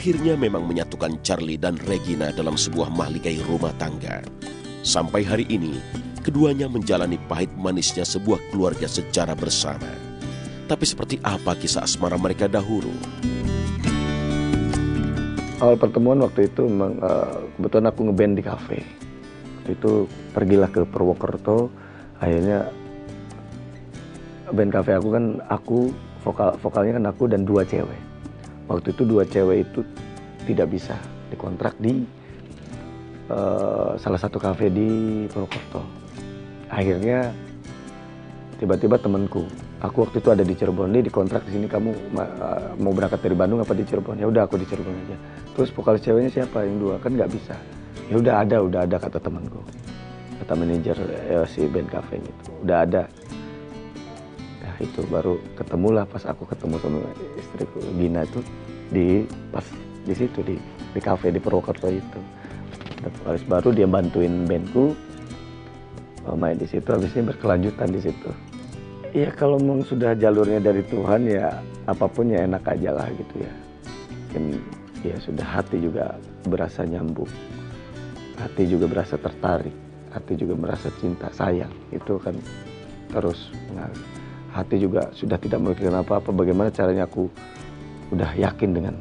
akhirnya memang menyatukan Charlie dan Regina dalam sebuah mahligai rumah tangga. Sampai hari ini, keduanya menjalani pahit manisnya sebuah keluarga secara bersama. Tapi seperti apa kisah asmara mereka dahulu? Awal pertemuan waktu itu kebetulan aku ngeband di kafe. Waktu itu pergilah ke Purwokerto, akhirnya band kafe aku kan vokalnya kan aku dan 2 cewek. Waktu itu 2 cewek itu tidak bisa dikontrak di salah satu kafe di Purwokerto. Akhirnya tiba-tiba temanku, aku waktu itu ada di Cirebon, nih dikontrak di sini, kamu mau berangkat dari Bandung apa di Cirebon? Ya udah aku di Cirebon aja. Terus vokalis ceweknya siapa? Yang 2 kan nggak bisa. Ya udah ada kata temanku, kata manajer si band cafe itu, udah ada. Nah itu baru ketemulah pas aku ketemu sama istriku Gina itu pas di situ di cafe di Purwokerto itu. Ada vokalis baru, dia bantuin bandku main di situ, habisnya berkelanjutan di situ. Ya kalau memang sudah jalurnya dari Tuhan ya apapun ya enak aja lah gitu ya. Mungkin ya sudah, hati juga berasa nyambung, hati juga berasa tertarik, hati juga merasa cinta, sayang. Itu kan terus mengalir. Hati juga sudah tidak memikirkan apa-apa, bagaimana caranya aku udah yakin dengan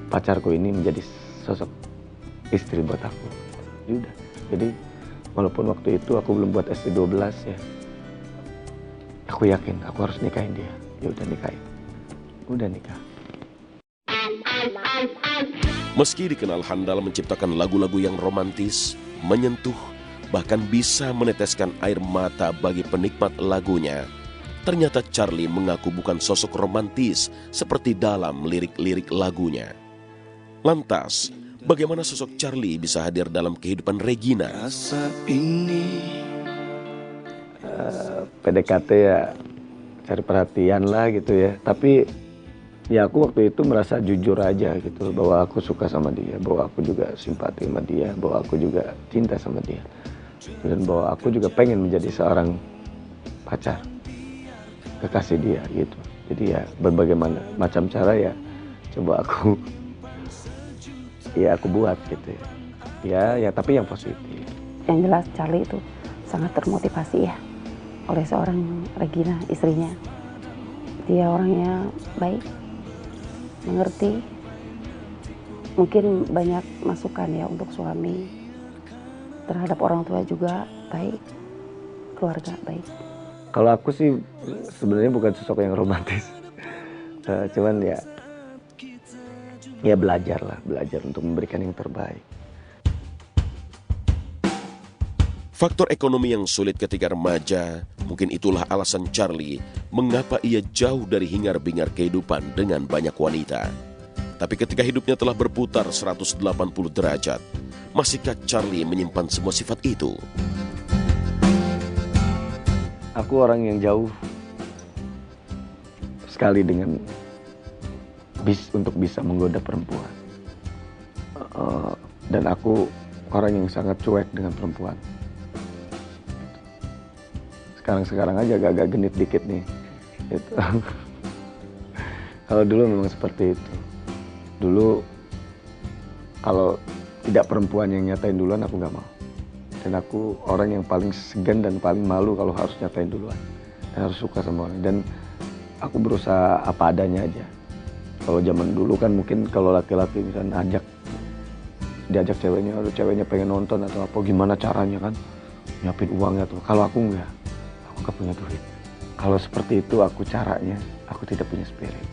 pacarku ini menjadi sosok istri buat aku. Udah. Jadi walaupun waktu itu aku belum buat ST12 ya, aku yakin aku harus nikahin dia. Ya udah nikahin. Udah nikah. Meski dikenal handal menciptakan lagu-lagu yang romantis, menyentuh, bahkan bisa meneteskan air mata bagi penikmat lagunya, ternyata Charlie mengaku bukan sosok romantis seperti dalam lirik-lirik lagunya. Lantas, bagaimana sosok Charlie bisa hadir dalam kehidupan Regina? PDKT ya cari perhatian lah gitu ya. Tapi ya aku waktu itu merasa jujur aja gitu, bahwa aku suka sama dia, bahwa aku juga simpati sama dia, bahwa aku juga cinta sama dia, dan bahwa aku juga pengen menjadi seorang pacar, kekasih dia gitu. Jadi ya berbagai macam cara ya coba aku buat gitu ya tapi yang positif. Yang jelas Charlie itu sangat termotivasi ya oleh seorang Regina, istrinya. Dia orangnya baik, mengerti, mungkin banyak masukan ya untuk suami, terhadap orang tua juga baik, keluarga baik. Kalau aku sih sebenarnya bukan sosok yang romantis, cuman ya belajar untuk memberikan yang terbaik. Faktor ekonomi yang sulit ketika remaja, mungkin itulah alasan Charlie mengapa ia jauh dari hingar-bingar kehidupan dengan banyak wanita. Tapi ketika hidupnya telah berputar 180 derajat, masihkah Charlie menyimpan semua sifat itu? Aku orang yang jauh sekali dengan untuk bisa menggoda perempuan. Dan aku orang yang sangat cuek dengan perempuan. Sekarang aja agak genit dikit nih. Gitu. Kalau dulu memang seperti itu. Dulu kalau tidak perempuan yang nyatain duluan aku nggak mau. Dan aku orang yang paling segan dan paling malu kalau harus nyatain duluan. Dan harus suka sama orang. Dan aku berusaha apa adanya aja. Kalau zaman dulu kan mungkin kalau laki-laki misalnya diajak ceweknya pengen nonton atau apa, gimana caranya kan nyiapin uangnya tuh. Kalau aku enggak, aku gak punya duit. Kalau seperti itu caranya, aku tidak punya spirit.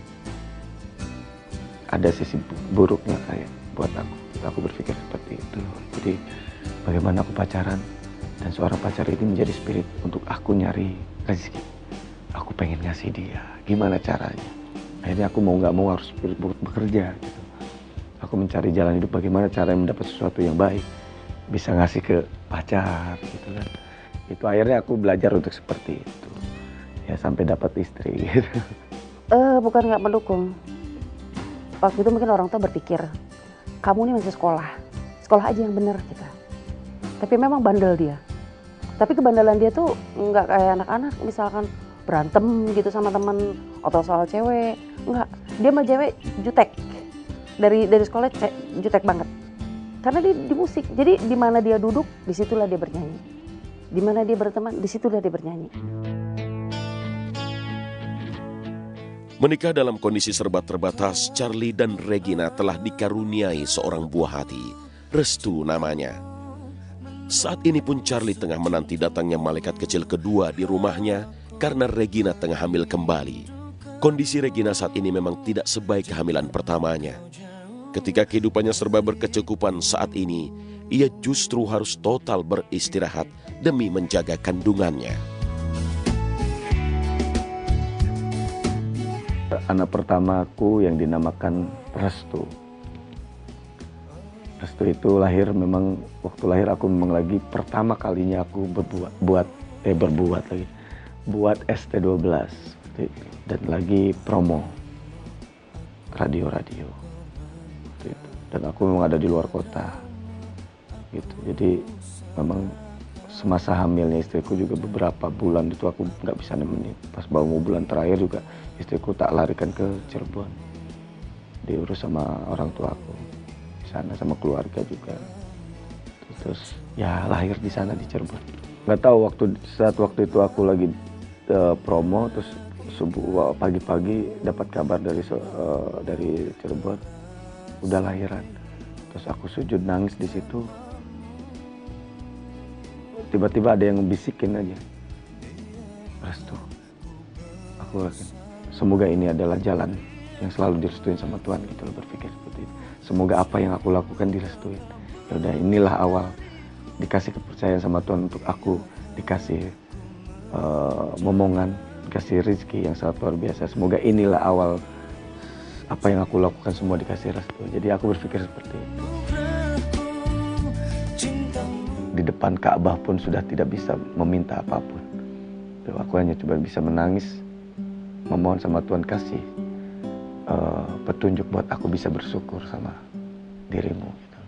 Ada sisi buruknya kayak buat aku. Aku berpikir seperti itu. Jadi bagaimana aku pacaran dan seorang pacar ini menjadi spirit untuk aku nyari rezeki. Aku pengen ngasih dia. Gimana caranya? Akhirnya aku mau nggak mau harus bekerja gitu. Aku mencari jalan hidup bagaimana cara mendapat sesuatu yang baik, bisa ngasih ke pacar gitu kan. Itu akhirnya aku belajar untuk seperti itu. Ya sampai dapat istri gitu. Bukan nggak mendukung. Waktu itu mungkin orang tua berpikir, kamu ini masih sekolah aja yang benar gitu. Tapi memang bandel dia. Tapi kebandelan dia tuh nggak kayak anak-anak misalkan berantem gitu sama teman atau soal cewek. Enggak, dia sama cewek jutek. dari sekolah jutek banget. Karena dia di musik. Jadi di mana dia duduk, disitulah dia bernyanyi. Di mana dia berteman, disitulah dia bernyanyi. Menikah dalam kondisi serba terbatas, Charlie dan Regina telah dikaruniai seorang buah hati, Restu namanya. Saat ini pun Charlie tengah menanti datangnya malaikat kecil kedua di rumahnya karena Regina tengah hamil kembali. Kondisi Regina saat ini memang tidak sebaik kehamilan pertamanya. Ketika kehidupannya serba berkecukupan saat ini, ia justru harus total beristirahat demi menjaga kandungannya. Anak pertamaku yang dinamakan Restu. Restu itu lahir memang, waktu lahir aku memang lagi pertama kalinya aku buat ST12 dan lagi promo radio gitu. Dan aku memang ada di luar kota gitu. Jadi memang semasa hamilnya istriku juga beberapa bulan itu aku nggak bisa nemenin. Pas mau bulan terakhir juga istriku tak larikan ke Cirebon, diurus sama orang tuaku di sana, sama keluarga juga. Terus ya lahir di sana di Cirebon. Nggak tahu saat waktu itu aku lagi promo, terus subuh pagi-pagi dapat kabar dari Cirebon udah lahiran. Terus aku sujud nangis di situ. Tiba-tiba ada yang bisikin aja, Restu, aku yakin semoga ini adalah jalan yang selalu direstuin sama Tuhan, gitu loh, berpikir seperti itu. Semoga apa yang aku lakukan direstuin. Ya udah, inilah awal dikasih kepercayaan sama Tuhan untuk aku dikasih momongan, dikasih rezeki yang sangat luar biasa. Semoga inilah awal apa yang aku lakukan semua dikasih restu. Jadi aku berpikir seperti itu. Di depan Ka'bah pun sudah tidak bisa meminta apapun. Aku hanya coba bisa menangis, memohon sama Tuhan kasih petunjuk buat aku bisa bersyukur sama dirimu. Gitu.